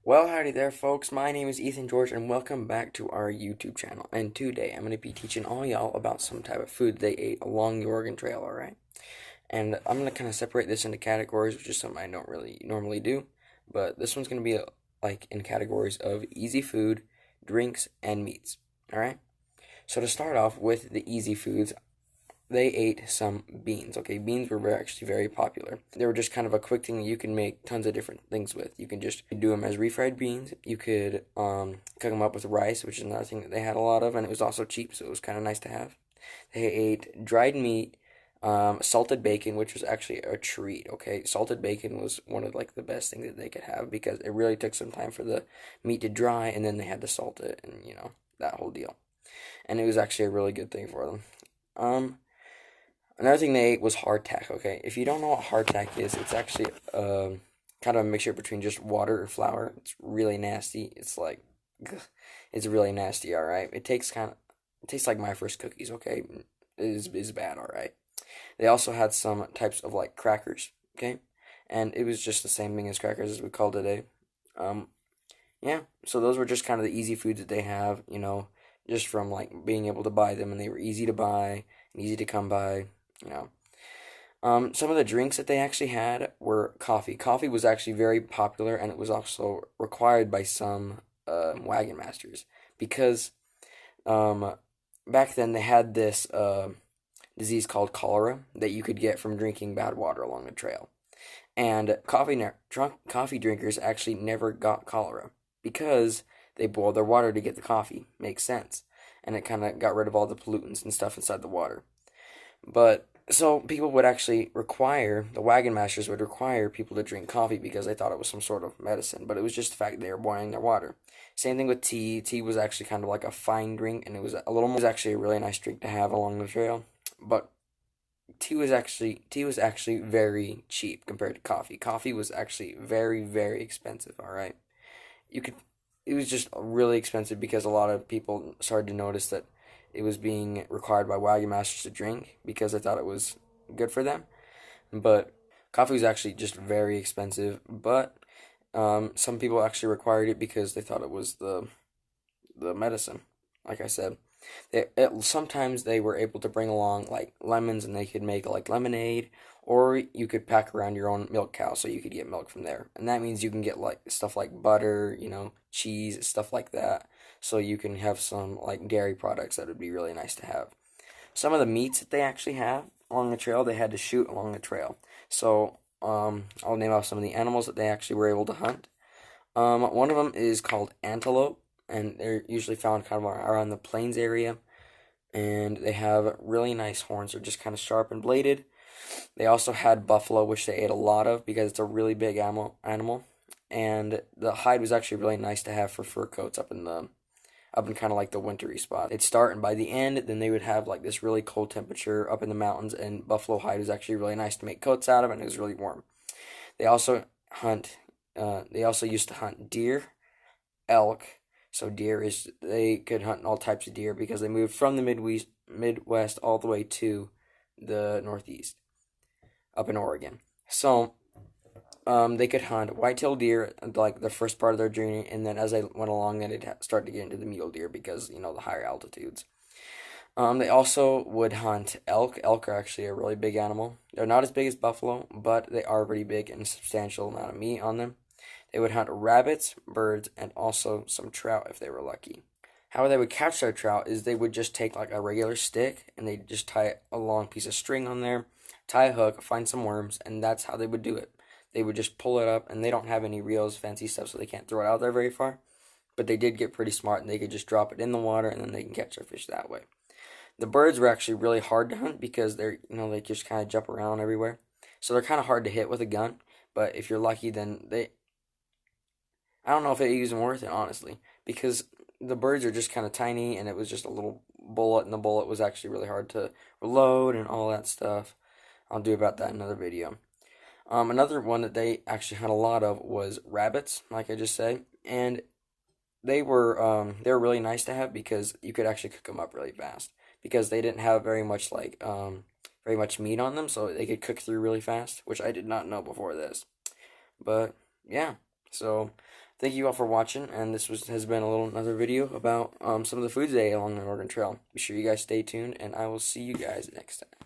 Well, howdy there, folks. My name is Ethan George, and welcome back to our YouTube channel. And today, I'm going to be teaching all y'all about some type of food they ate along the Oregon Trail, alright? And I'm going to kind of separate this into categories, which is something I don't really normally do. But this one's going to be like in categories of easy food, drinks, and meats, alright? So to start off with the easy foods, they ate some beans. Okay, beans were actually very popular. They were just kind of a quick thing that you can make tons of different things with. You can just do them as refried beans. You could cook them up with rice, which is another thing that they had a lot of, and it was also cheap, so it was kind of nice to have. They ate dried meat, salted bacon, which was actually a treat. Okay, salted bacon was one of like the best things that they could have because it really took some time for the meat to dry, and then they had to salt it, and that whole deal. And it was actually a really good thing for them. Another thing they ate was hardtack. Okay, if you don't know what hardtack is, it's actually kind of a mixture between just water and flour. It's really nasty. It's like, ugh, it's really nasty. All right, it tastes like my first cookies. Okay, it is bad. All right. They also had some types of like crackers. Okay, and it was just the same thing as crackers as we call today. Um, yeah. So those were just kind of the easy foods that they have. Just from like being able to buy them, and they were easy to buy and easy to come by. You know. Some of the drinks that they actually had were coffee. Coffee was actually very popular, and it was also required by some wagon masters because um, back then they had this disease called cholera that you could get from drinking bad water along the trail. And coffee drinkers actually never got cholera because they boiled their water to get the coffee. Makes sense. And it kind of got rid of all the pollutants and stuff inside the water. But so people would actually require, the wagon masters would require people to drink coffee because they thought it was some sort of medicine, but it was just the fact they were boiling their water. Same thing with tea. Tea was actually kind of like a fine drink, and it was actually a really nice drink to have along the trail. But tea was actually very cheap compared to coffee. Coffee was actually very, very expensive, all right? You could it was just really expensive because a lot of people started to notice that it was being required by wagon masters to drink because they thought it was good for them. But coffee was actually just very expensive. But some people actually required it because they thought it was the medicine. Like I said, sometimes they were able to bring along like lemons, and they could make like lemonade, or you could pack around your own milk cow so you could get milk from there. And that means you can get like stuff like butter, cheese, stuff like that. So you can have some like dairy products that would be really nice to have. Some of the meats that they actually have along the trail, they had to shoot along the trail. So I'll name off some of the animals that they actually were able to hunt. One of them is called antelope, and they're usually found kind of around the plains area. And they have really nice horns. They're just kind of sharp and bladed. They also had buffalo, which they ate a lot of because it's a really big animal. And the hide was actually really nice to have for fur coats up in kind of like the wintry spot. It'd start, and by the end, then they would have like this really cold temperature up in the mountains, and buffalo hide was actually really nice to make coats out of, and it was really warm. They also hunt. They also used to hunt deer, elk. So they could hunt all types of deer because they moved from the Midwest all the way to the Northeast, up in Oregon. So they could hunt white-tailed deer like the first part of their journey, and then as they went along, then they'd start to get into the mule deer because the higher altitudes. They also would hunt elk. Elk are actually a really big animal. They're not as big as buffalo, but they are pretty big and a substantial amount of meat on them. They would hunt rabbits, birds, and also some trout if they were lucky. How they would catch their trout is they would just take like a regular stick, and they'd just tie a long piece of string on there, tie a hook, find some worms, and that's how they would do it. They would just pull it up, and they don't have any reels, fancy stuff, so they can't throw it out there very far. But they did get pretty smart, and they could just drop it in the water, and then they can catch their fish that way. The birds were actually really hard to hunt because they just kind of jump around everywhere. So they're kind of hard to hit with a gun. But if you're lucky, then I don't know if it even worth it, honestly, because the birds are just kind of tiny, and it was just a little bullet, and the bullet was actually really hard to reload and all that stuff. I'll do about that in another video. Another one that they actually had a lot of was rabbits, like I just said, and they were really nice to have because you could actually cook them up really fast because they didn't have very much meat on them, so they could cook through really fast, which I did not know before this. But yeah, so thank you all for watching, and has been a little another video about some of the foods they ate along the Oregon Trail. Be sure you guys stay tuned, and I will see you guys next time.